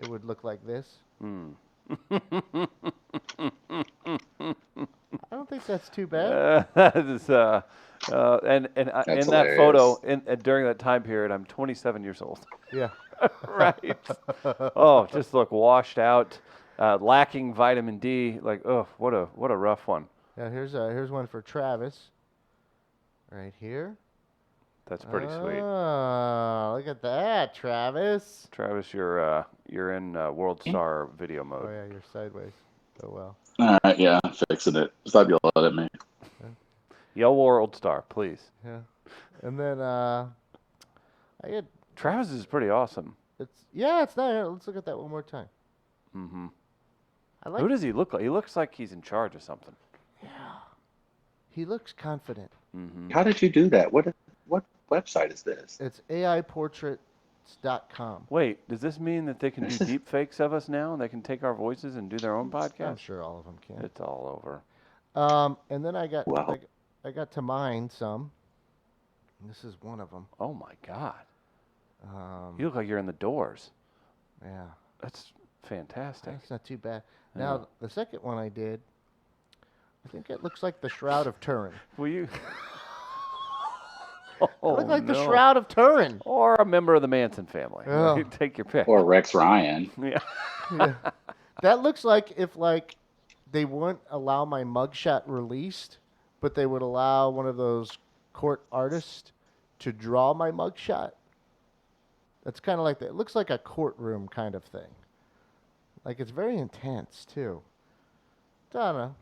it would look like this. I don't think that's too bad. That is, and in That's that photo, hilarious. during that time period, I'm 27 years old. Yeah. Right. Oh, just look washed out, lacking vitamin D. Like, oh, what a rough one. Now here's one for Travis. Right here. That's pretty sweet. Oh, look at that, Travis. Travis, you're in World Star video Oh mode. yeah, you're sideways. Oh well. All right, yeah, I'm fixing it. Stop yelling at me. Yell World Star, please. Yeah. And then I had Travis is pretty awesome. it's not. Let's look at that one more time. Mm-hmm. I like. Who does he look like? He looks like he's in charge of something. He looks confident. Mm-hmm. How did you do that? What website is this? It's AIportraits.com. Wait, does this mean that they can do This is- deep fakes of us now? And they can take our voices and do their own podcast? I'm sure all of them can. It's all over. And then I got Wow. I got to mine some. And this is one of them. Oh my God. You look like you're in the Doors. Yeah, That's fantastic. that's not too bad. Yeah. Now the second one I did, I think it looks like the Shroud of Turin. Will you? It Oh, looked like the no. Shroud of Turin. Or a member of the Manson family. Yeah. Take your pick. Or Rex Ryan. Yeah. Yeah. That looks like if like they wouldn't allow my mugshot released, but they would allow one of those court artists to draw my mugshot. That's kind of like that. It looks like a courtroom kind of thing. Like it's very intense too. I don't know.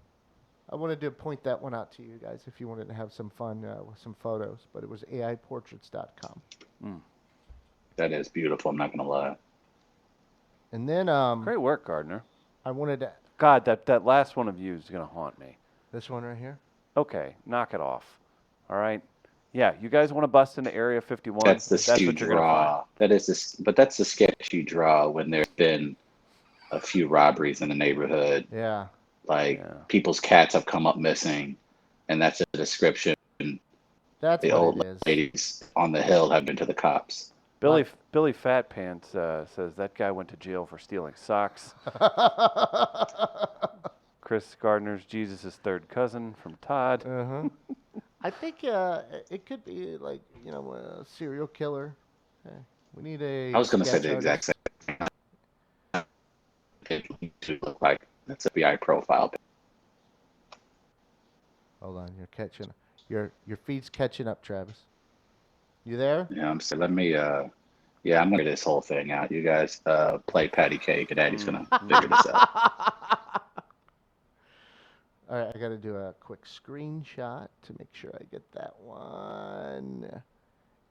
I wanted to point that one out to you guys if you wanted to have some fun with some photos. But it was AIportraits.com. That is beautiful. I'm not gonna lie. And then Great work, Gardner. I wanted to God, that last one of you is going to haunt me. this one right here. Okay, knock it off. All right? Yeah, you guys want to bust into Area 51? That's the That's what you're going to find. draw. That is this, but that's the sketch you draw when there's been a few robberies in the neighborhood. Yeah. Like Yeah. people's cats have come up missing, and that's a description. That's The what it old is. ladies on the hill have been to the cops. Billy Fat Pants says that guy went to jail for stealing socks. Chris Gardner's Jesus' third cousin from Todd. Uh-huh. I think it could be like, a serial killer. We need I a was going to say sketch the exact artist. same thing. It to look like that's a FBI profile. Hold on, you're catching. Your feed's catching up, Travis. You there? Yeah, I'm saying, let me, yeah, I'm going to figure this whole thing out. You guys play patty cake, and Daddy's going to figure this out. All right, I got to do a quick screenshot to make sure I get that one.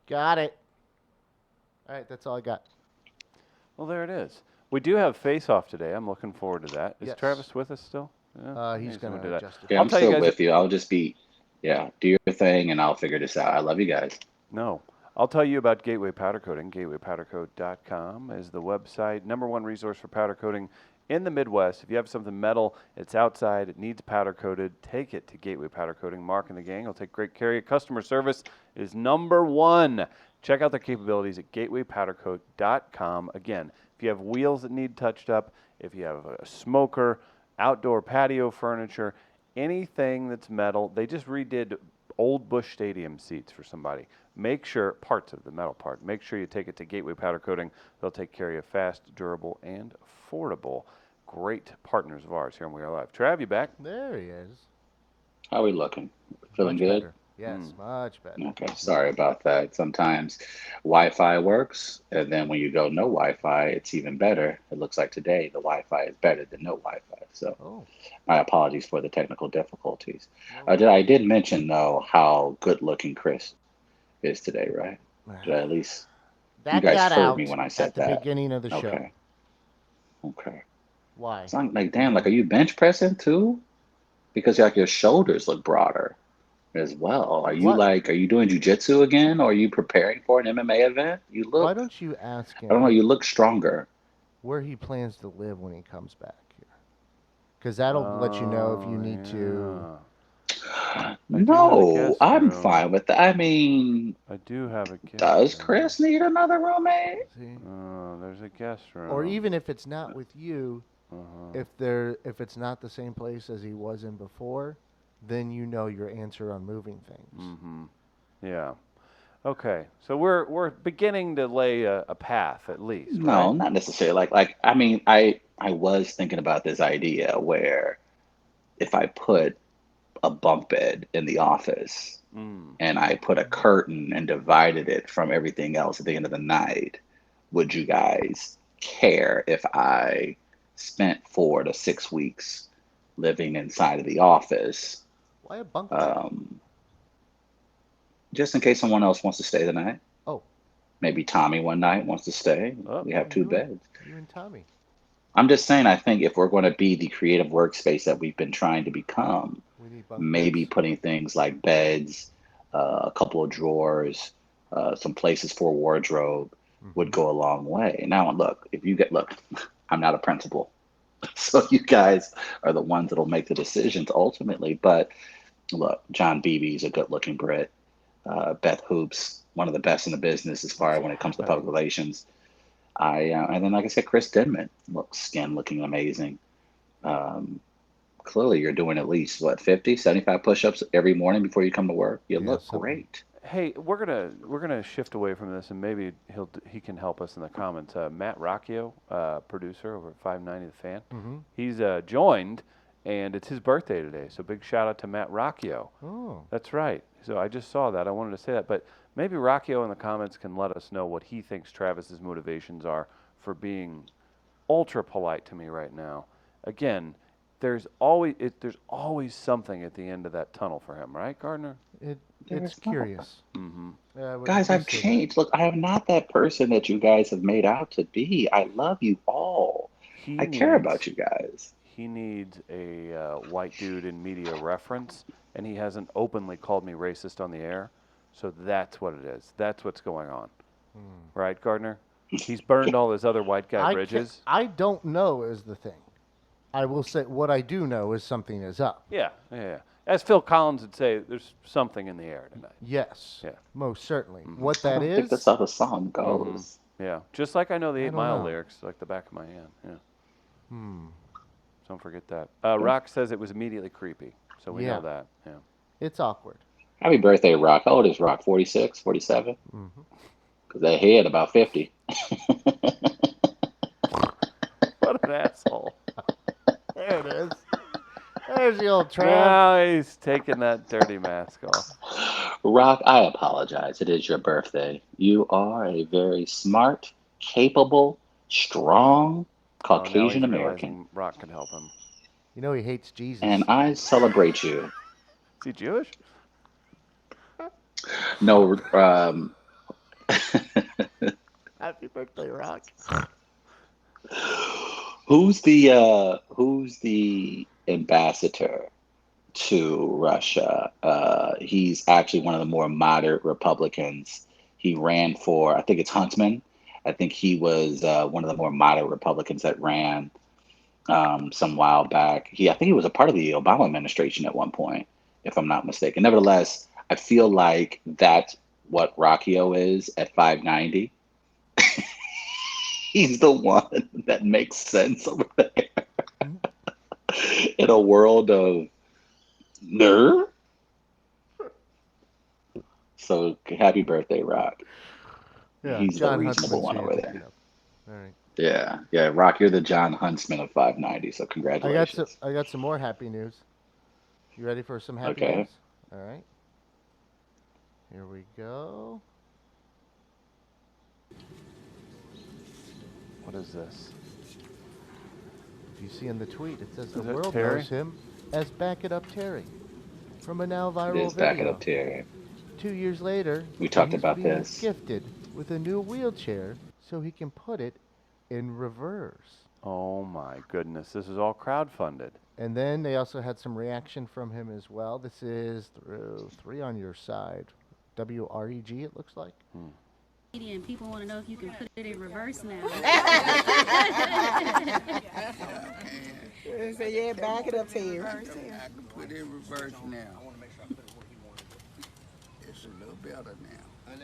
Got it. All right, that's all I got. Well, there it is. We do have Face Off today. I'm looking forward to that. Is Yes. Travis with us still? Yeah, He's going do to that. adjust it. Yeah, I'll I'm tell you still guys. with you. I'll just be, yeah, do your thing, and I'll figure this out. I love you guys. No. I'll tell you about Gateway Powder Coating. GatewayPowderCoat.com is the website, #1 resource for powder coating in the Midwest. If you have something metal, it's outside, it needs powder coated, take it to Gateway Powder Coating. Mark and the gang will take great care of you. Customer service is #1. Check out their capabilities at GatewayPowderCoat.com. Again, if you have wheels that need touched up, if you have a smoker, outdoor patio furniture, anything that's metal, they just redid old Busch Stadium seats for somebody. Make sure, parts of the metal part, make sure you take it to Gateway Powder Coating. They'll take care of you fast, durable, and affordable. Great partners of ours here on We Are Live. Trav, you back? There he is. How are we looking? Feeling Much good? better. Yes, much better. Okay, sorry about that. Sometimes Wi-Fi works, and then when you go no Wi-Fi, it's even better. It looks like today the Wi-Fi is better than no Wi-Fi. So Oh, my apologies for the technical difficulties. no I did mention though how good looking Chris is today, right? Did I at least you that guys got heard me out when I at said the that? beginning of the show. Okay, okay. Why? So I'm like, damn, like, are you bench pressing too? Because like your shoulders look broader as well. Are you What? like, are you doing jujitsu again, or are you preparing for an MMA event? You Why look, don't you ask I don't know, him you look stronger. where he plans to live when he comes back here? Because that'll let you know if you need to. I do have a No, guest I'm room. fine with that. I mean, I do have a guest does room. Chris need another roommate? See? There's a guest room. Or even if it's not with you, Uh-huh. if it's not the same place as he was in before, then you know your answer on moving things. Mm-hmm. Yeah. Okay. So we're beginning to lay a path at least, No, right? not necessarily. I mean, I was thinking about this idea where if I put a bunk bed in the office Mm. and I put a curtain and divided it from everything else at the end of the night, would you guys care if I spent 4 to 6 weeks living inside of the office, Why a bunk bed? um, just in case someone else wants to stay the night? Oh, Maybe Tommy one night wants to stay. Oh. We have two beds. You and Tommy. I'm just saying, I think if we're going to be the creative workspace that we've been trying to become, We need bunk maybe beds. putting things like beds, a couple of drawers, some places for wardrobe would go a long way. Now, look, look, I'm not a principal, so you guys are the ones that'll make the decisions ultimately. But look, John Beebe's a good-looking Brit. Beth Hoops, one of the best in the business as far as when it comes to public relations. And then, like I said, Chris Denman, skin looking amazing. Um, Clearly, you're doing at least what, 50, 75 push-ups every morning before you come to work. You Yeah, look something. great. Hey, we're gonna shift away from this, and maybe he can help us in the comments. Matt Rocchio, producer over at 590 The Fan, Mm-hmm. he's joined, and it's his birthday today. So big shout out to Matt Rocchio. Oh. That's right. So I just saw that. I wanted to say that, but maybe Rocchio in the comments can let us know what he thinks Travis's motivations are for being ultra polite to me right now. Again, there's always something at the end of that tunnel for him, right, Gardner? It's There's not. curious. Mm-hmm. Guys, I've changed. Look, I am not that person that you guys have made out to be. I love you all. I care about you guys. He needs a white dude in media reference, and he hasn't openly called me racist on the air. So that's what it is. That's what's going on. Right, Gardner? He's burned all his other white guy bridges. I don't know is the thing. I will say what I do know is something is up. Yeah. As Phil Collins would say, there's something in the air tonight. Yes. Yeah. Most certainly. What I that don't think is, that's how the song goes. Yeah. Just like I know the I 8 don't Mile know. lyrics like the back of my hand. Yeah. Don't forget that. Rock says it was immediately creepy. So we Yeah. know that. Yeah. it's awkward. Happy birthday, Rock. How old is Rock? 46, 47? Because that head about 50. What an asshole. There it is. There's the old Trav. Now he's taking that dirty mask off. Rock, I apologize. It is your birthday. You are a very smart, capable, strong Oh, now Caucasian he's American. realizing Rock can help him. You know he hates Jesus. And I celebrate you. Is he Jewish? No, Happy birthday, Rock. who's the ambassador to Russia? He's actually one of the more moderate Republicans. He ran for, I think it's Huntsman. I think he was one of the more moderate Republicans that ran some while back. I think he was a part of the Obama administration at one point, if I'm not mistaken. Nevertheless, I feel like that's what Rockio is at 590. He's the one that makes sense over there in a world of nerd. So happy birthday, Rock. Yeah, He's John the reasonable Huntsman's one who over you're there. thinking of. All right. Yeah, Rock, you're the John Huntsman of 590. So congratulations. I got some more happy news. You ready for some happy Okay. news? All right. Here we go. What is this? If you see in the tweet, it says Is the that world Terry? knows him as Back It Up Terry from a now It viral is back it video. up, Terry. 2 years later, We talked he's about being this. gifted with a new wheelchair so he can put it in reverse. Oh my goodness. This is all crowdfunded. And then they also had some reaction from him as well. This is through 3 on your side. WREG, it looks like. And people want to know if you can put it in reverse now. So yeah, back it up to you. I can put it in reverse now. It's a little better now.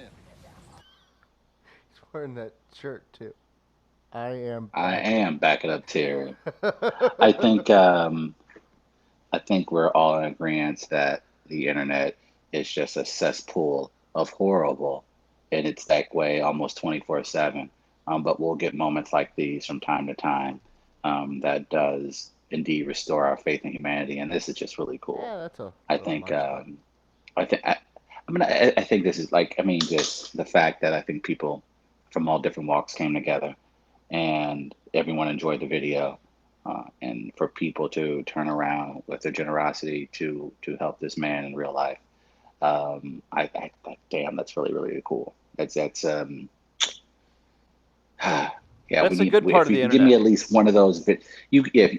He's wearing that shirt too. I am. I am back it up, Terry. I think we're all in agreement that the internet is just a cesspool of horrible, and it's that way almost 24/7. But we'll get moments like these from time to time that does indeed restore our faith in humanity, and this is just really cool. Yeah, that's a. I little think much. I think this is just the fact that I think people from all different walks came together and everyone enjoyed the video, and for people to turn around with their generosity to help this man in real life, damn, that's really really cool. That's yeah, That's the good part if of you the can give me internet. at least one of those.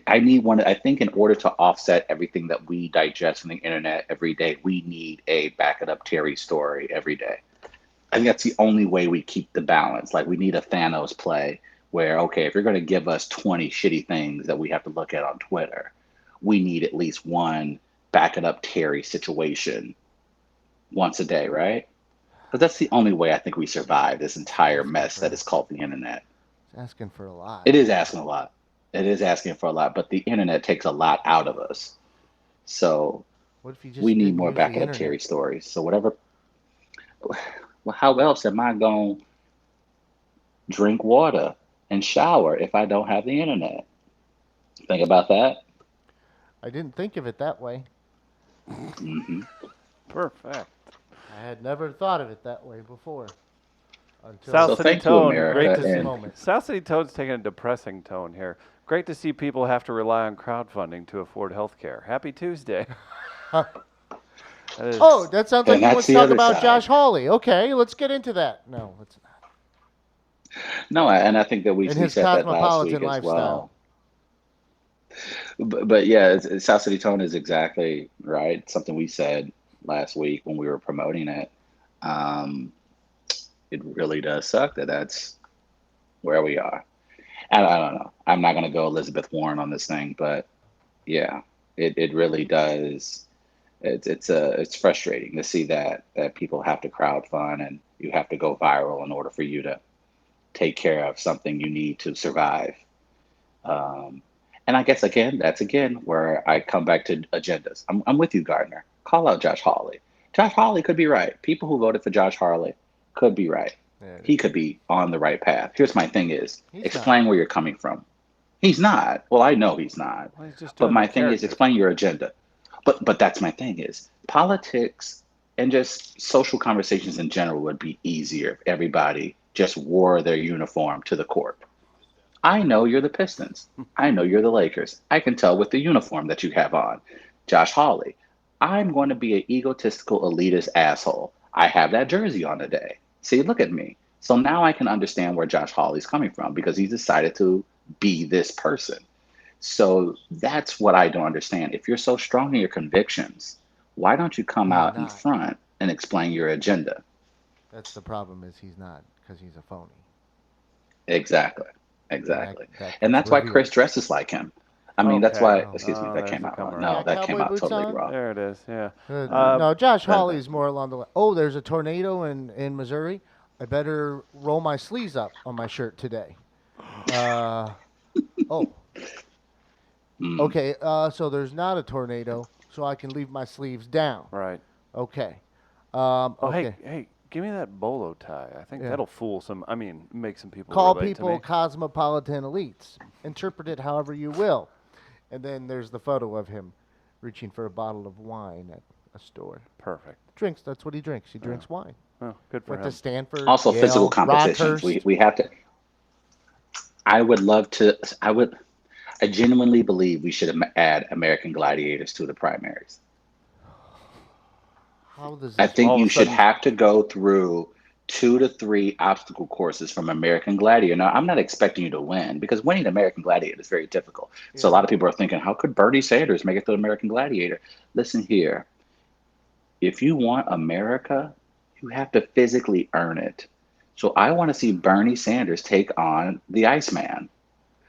I need one. I think in order to offset everything that we digest from the internet every day, we need a back it up Terry story every day. I think that's the only way we keep the balance. Like we need a Thanos play where, okay, if you're going to give us 20 shitty things that we have to look at on Twitter, we need at least one back it up Terry situation once a day, right? But that's the only way I think we survive this entire mess that is called the internet. It's asking for a lot. It is asking a lot. It is asking for a lot, but the internet takes a lot out of us. So What if you just we need didn't more use back the it up internet? Terry stories. So whatever. Well, how else am I going to drink water and shower if I don't have the internet? Think about that. I didn't think of it that way. Mm-hmm. Perfect. I had never thought of it that way before. Until South So City thank you, Tone, America, great to this see. and- moment. South City Tone's taking a depressing tone here. Great to see people have to rely on crowdfunding to afford health care. Happy Tuesday. That is- Oh, that sounds like And he that's wants to the talk other about side. Josh Hawley. Okay, let's get into that. No, let's not. No, and I think that we And we his said that last week cosmopolitan as lifestyle. well. But yeah, South City Tone is exactly right. Something we said last week when we were promoting it. It really does suck that's where we are. I don't know. I'm not going to go Elizabeth Warren on this thing, but yeah, it really does. It's frustrating to see that people have to crowdfund and you have to go viral in order for you to take care of something you need to survive. Um, and I guess again, that's again where I come back to agendas. I'm with you, Gardner. Call out Josh Hawley. Josh Hawley could be right. People who voted for Josh Hawley could be right. Yeah, He could be on the right path. Here's my thing is he's not. explain where you're coming from. He's not. Well, I know he's not. Well, he's just But doing the my thing is character. explain your agenda. But that's my thing is politics and just social conversations in general would be easier if everybody just wore their uniform to the court. I know you're the Pistons. I know you're the Lakers. I can tell with the uniform that you have on. Josh Hawley, I'm going to be an egotistical elitist asshole. I have that jersey on today. See, look at me. So now I can understand where Josh Hawley's coming from because he's decided to be this person. So that's what I don't understand. If you're so strong in your convictions, why don't you come He's out in not. front and explain your agenda? That's the problem is he's not because he's a phony. Exactly. And that Exactly. that And gets that's why Chris revealed. dresses like him. I mean, that's Okay. why, Oh, excuse me, Oh, that there's came the out come wrong. around. No, got that came cowboy out boots totally on? wrong. There it is. Yeah. No, no, Josh That, Hawley that, is more along the line. Oh, there's a tornado in Missouri. I better roll my sleeves up on my shirt today. Uh, oh, mm, okay. So there's not a tornado, so I can leave my sleeves down. Right. Okay. Oh, Okay. hey, give me that bolo tie. I think Yeah. that'll fool some. I mean, make some people Call relate people to me. cosmopolitan elites. Interpret it however you will. And then there's the photo of him reaching for a bottle of wine at a store. Perfect. Drinks. That's what he drinks. He drinks wine. Oh, good for Went him. to Stanford, Also, physical Yale, competitions. Rockhurst. We have to, I would love to, I genuinely believe we should add American Gladiators to the primaries. How does I this think All of you a should sudden, have to go through 2 to 3 obstacle courses from American Gladiator. Now, I'm not expecting you to win because winning American Gladiator is very difficult. So a Yeah. lot of people are thinking, how could Bernie Sanders make it to American Gladiator? Listen here, if you want America, you have to physically earn it. So I want to see Bernie Sanders take on the Iceman.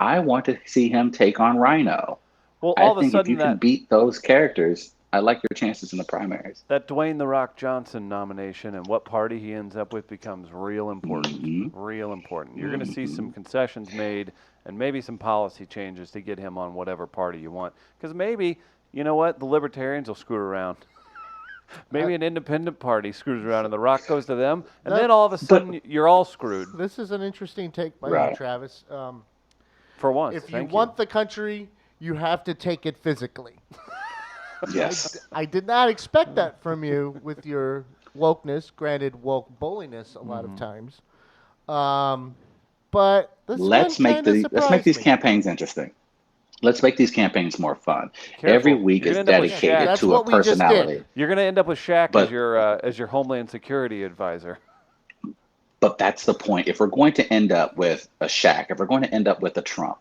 I want to see him take on Rhino. well, I all of a think if you sudden can beat those characters, I like your chances in the primaries. that Dwayne the Rock Johnson nomination and what party he ends up with becomes real important. Hmm. Real important. You're going to see Hmm. some concessions made and maybe some policy changes to get him on whatever party you want. Because maybe, you know what, the Libertarians will screw around. Maybe an independent party screws around and the Rock goes to them, and That- then all of a But sudden you're all screwed. This is an interesting take by you, right, Travis. For once. If you Thank want the country, you have to take it physically. yes. I did not expect that from you with your wokeness. Granted, woke bulliness a lot of times. But this Let's one make kind of let's make surprised these me. campaigns interesting. Let's make these campaigns more fun. Careful. Every week You're is gonna end up with dedicated Shaq. That's to a what we just did. personality. You're going to end up with Shaq But as your Homeland Security advisor. but that's the point. If we're going to end up with a Shaq, if we're going to end up with a Trump,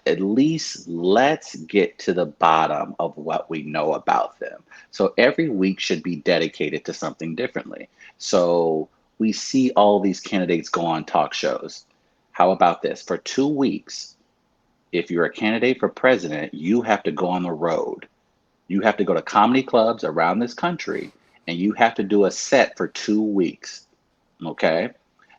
at least let's get to the bottom of what we know about them. So every week should be dedicated to something differently. So we see all these candidates go on talk shows. How about this? For 2 weeks, if you're a candidate for president, you have to go on the road. You have to go to comedy clubs around this country and you have to do a set for 2 weeks. Okay.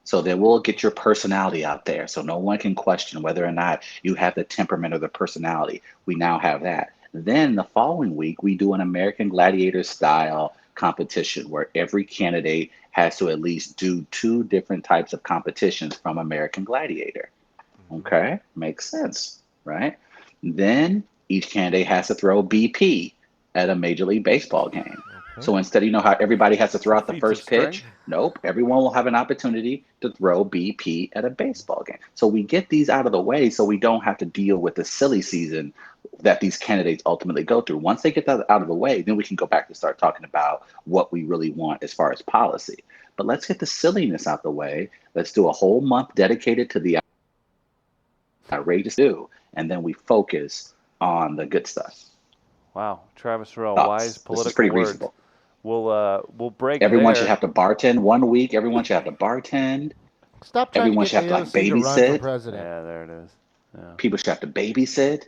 So then we'll get your personality out there so no one can question whether or not you have the temperament or the personality. We now have that. Then the following week, we do an American Gladiator style competition where every candidate has to at least do 2 different types of competitions from American Gladiator. Okay, makes sense, right? Then each candidate has to throw BP at a Major League Baseball game. So instead, you know how everybody has to throw out the Feats of first pitch? strength. Nope. Everyone will have an opportunity to throw BP at a baseball game. So we get these out of the way so we don't have to deal with the silly season that these candidates ultimately go through. Once they get that out of the way, then we can go back to start talking about what we really want as far as policy. But let's get the silliness out the way. Let's do a whole month dedicated to the outrageous do, and then we focus on the good stuff. Wow, Travis Terrell, Thoughts? wise This is political pretty words. reasonable. We'll break Everyone there. should have to bartend one week. Everyone should have to bartend. Stop trying Everyone to should get have to like AOC to run for babysit. president. Yeah, there it is. Yeah. People should have to babysit.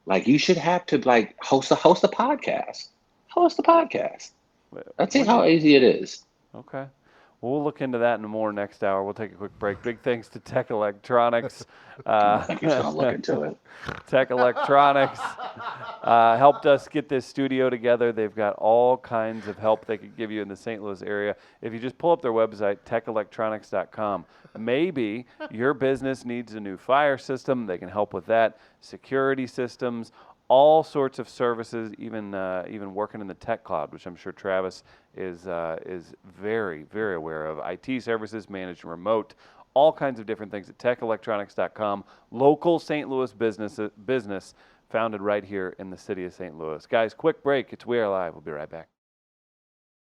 Like you should have to like host a podcast. Host a podcast. That's it. How easy it is. Okay. Well, we'll look into that and more next hour. We'll take a quick break. Big thanks to Tech Electronics. I think he's gonna look into it. Tech Electronics helped us get this studio together. They've got all kinds of help they could give you in the St. Louis area. If you just pull up their website, techelectronics.com, maybe your business needs a new fire system. They can help with that. Security systems, all sorts of services, even working in the tech cloud, which I'm sure Travis is very, very aware of. IT services, managed remote, all kinds of different things at techelectronics.com. Local St. Louis business founded right here in the city of St. Louis. Guys, quick break. It's We Are Live. We'll be right back.